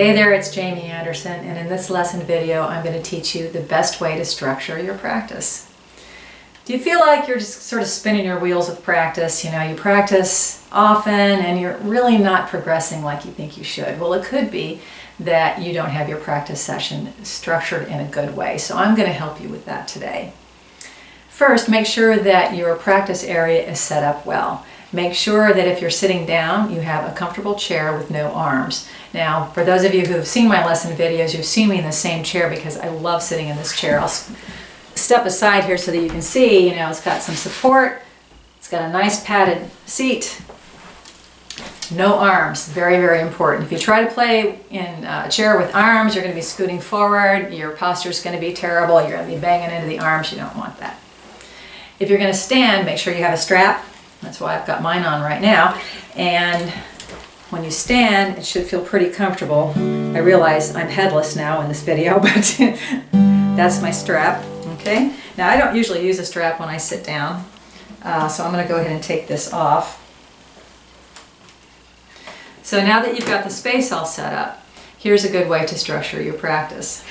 Hey there, it's Jamie Anderson, and in this lesson video I'm going to teach you the best way to structure your practice. Do you feel like you're just sort of spinning your wheels with practice? You know, you practice often and you're really not progressing like you think you should. Well, it could be that you don't have your practice session structured in a good way, so I'm going to help you with that today. First, make sure that your practice area is set up well. Make sure that if you're sitting down, you have a comfortable chair with no arms. Now, for those of you who have seen my lesson videos, you've seen me in the same chair because I love sitting in this chair. I'll step aside here so that you can see, you know, it's got some support. It's got a nice padded seat. No arms, very, very important. If you try to play in a chair with arms, you're going to be scooting forward. Your posture is going to be terrible. You're going to be banging into the arms. You don't want that. If you're going to stand, make sure you have a strap. That's why I've got mine on right now. And when you stand, it should feel pretty comfortable. I realize I'm headless now in this video, but that's my strap. Okay. Now I don't usually use a strap when I sit down, so I'm going to go ahead and take this off. So now that you've got the space all set up, here's a good way to structure your practice.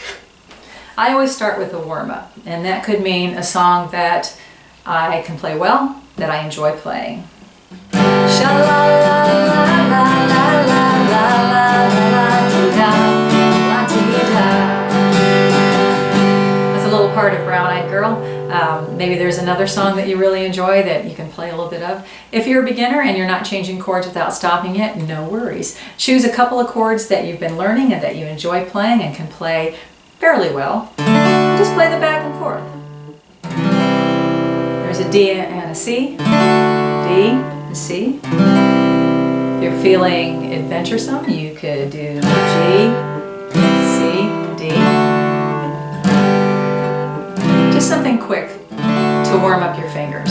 I always start with a warm-up, and that could mean a song that I can play well, that I enjoy playing. That's a little part of Brown Eyed Girl. Maybe there's another song that you really enjoy that you can play a little bit of. If you're a beginner and you're not changing chords without stopping it, no worries. Choose a couple of chords that you've been learning and that you enjoy playing and can play fairly well. Just play them back and forth. There's a D and a C, D and C. If you're feeling adventuresome, you could do G, C, D. Just something quick to warm up your fingers.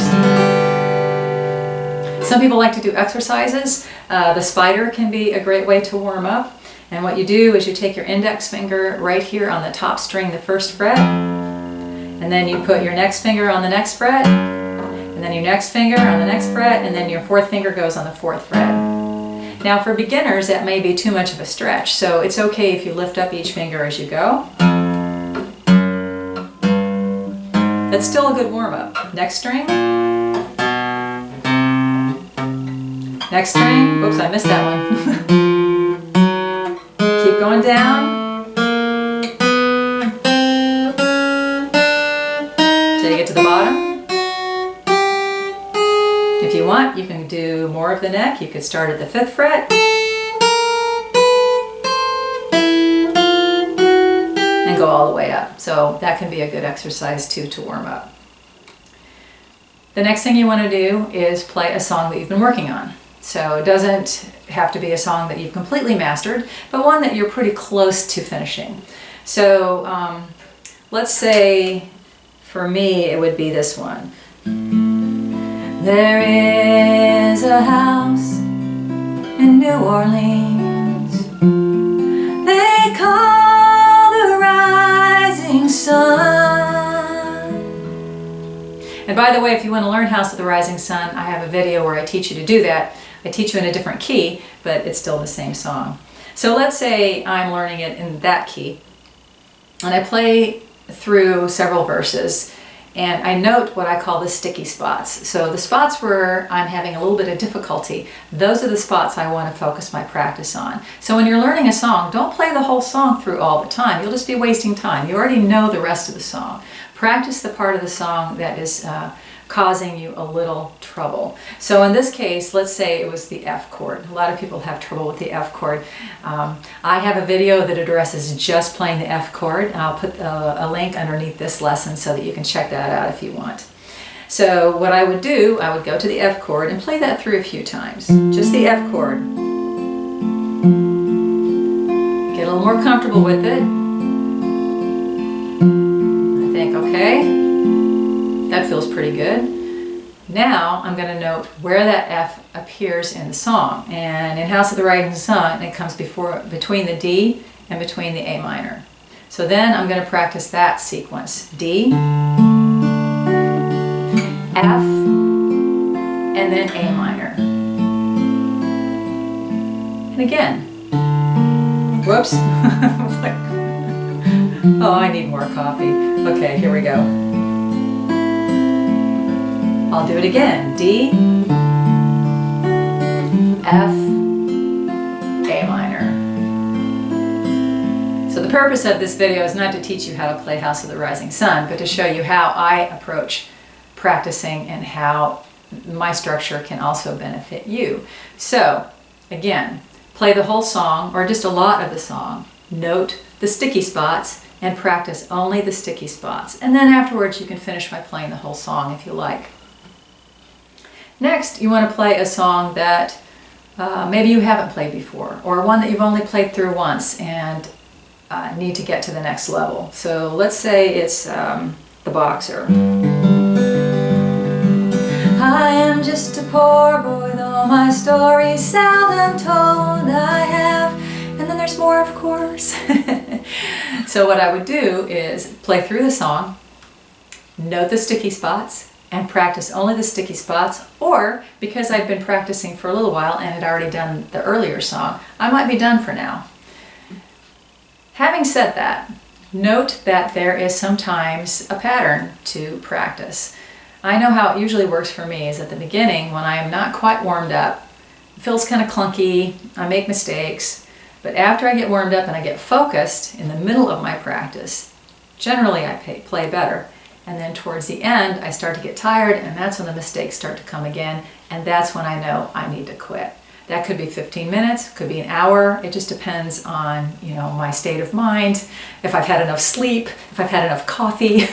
Some people like to do exercises. The spider can be a great way to warm up. And what you do is you take your index finger right here on the top string, the first fret, and then you put your next finger on the next fret, and then your next finger on the next fret, and then your fourth finger goes on the fourth fret. Now for beginners, that may be too much of a stretch, so it's okay if you lift up each finger as you go. That's still a good warm-up. Next string. Next string. Whoops, I missed that one. Keep going down. Till you get to the bottom. If you want, you can do more of the neck. You could start at the 5th fret and go all the way up. So that can be a good exercise too to warm up. The next thing you want to do is play a song that you've been working on. So it doesn't have to be a song that you've completely mastered, but one that you're pretty close to finishing. So let's say for me it would be this one. There is a house in New Orleans they call the Rising Sun. And by the way, if you want to learn House of the Rising Sun, I have a video where I teach you to do that. I teach you in a different key, but it's still the same song. So let's say I'm learning it in that key, and I play through several verses. And I note what I call the sticky spots. So the spots where I'm having a little bit of difficulty, those are the spots I want to focus my practice on. So when you're learning a song, don't play the whole song through all the time. You'll just be wasting time. You already know the rest of the song. Practice the part of the song that is causing you a little trouble. So in this case, let's say it was the F chord. A lot of people have trouble with the F chord. I have a video that addresses just playing the F chord, and I'll put a link underneath this lesson so that you can check that out if you want. So what I would do, I would go to the F chord and play that through a few times. Just the F chord. Get a little more comfortable with it. I think, okay, that feels pretty good. Now I'm going to note where that F appears in the song. And in House of the Rising Sun, it comes between the D and between the A minor. So then I'm going to practice that sequence. D, F, and then A minor. And again, Whoops. Oh, I need more coffee. Okay, here we go. I'll do it again. D, F, A minor. So the purpose of this video is not to teach you how to play House of the Rising Sun, but to show you how I approach practicing and how my structure can also benefit you. So again, play the whole song or just a lot of the song. Note the sticky spots and practice only the sticky spots. And then afterwards you can finish by playing the whole song if you like. Next, you want to play a song that maybe you haven't played before, or one that you've only played through once and need to get to the next level. So let's say it's The Boxer. I am just a poor boy, though my story's seldom told. I have, and then there's more, of course. So what I would do is play through the song, note the sticky spots, and practice only the sticky spots, or because I've been practicing for a little while and had already done the earlier song, I might be done for now. Having said that, note that there is sometimes a pattern to practice. I know how it usually works for me is at the beginning when I am not quite warmed up, it feels kind of clunky, I make mistakes, but after I get warmed up and I get focused in the middle of my practice, generally I play better. And then towards the end, I start to get tired, and that's when the mistakes start to come again, and that's when I know I need to quit. That could be 15 minutes, could be an hour. It just depends on, my state of mind, if I've had enough sleep, if I've had enough coffee.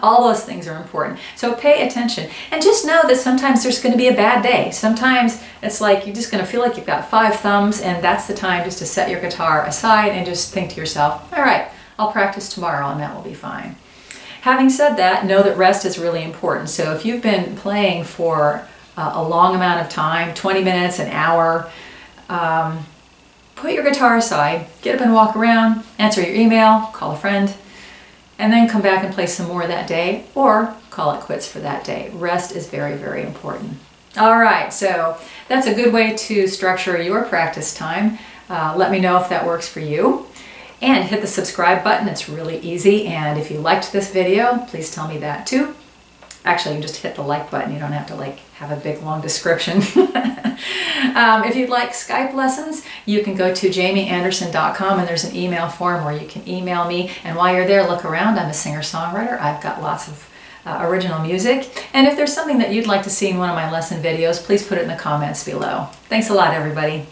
All those things are important. So pay attention, and just know that sometimes there's going to be a bad day. Sometimes it's like you're just going to feel like you've got 5 thumbs, and that's the time just to set your guitar aside and just think to yourself, all right, I'll practice tomorrow, and that will be fine. Having said that, know that rest is really important. So if you've been playing for a long amount of time, 20 minutes, an hour, put your guitar aside, get up and walk around, answer your email, call a friend, and then come back and play some more that day, or call it quits for that day. Rest is very, very important. All right, so that's a good way to structure your practice time. Let me know if that works for you. And hit the subscribe button, it's really easy. And if you liked this video, please tell me that too. Actually, you can just hit the like button. You don't have to have a big long description. If you'd like Skype lessons, you can go to jamieanderson.com and there's an email form where you can email me. And while you're there, look around. I'm a singer-songwriter. I've got lots of original music. And if there's something that you'd like to see in one of my lesson videos, please put it in the comments below. Thanks a lot, everybody.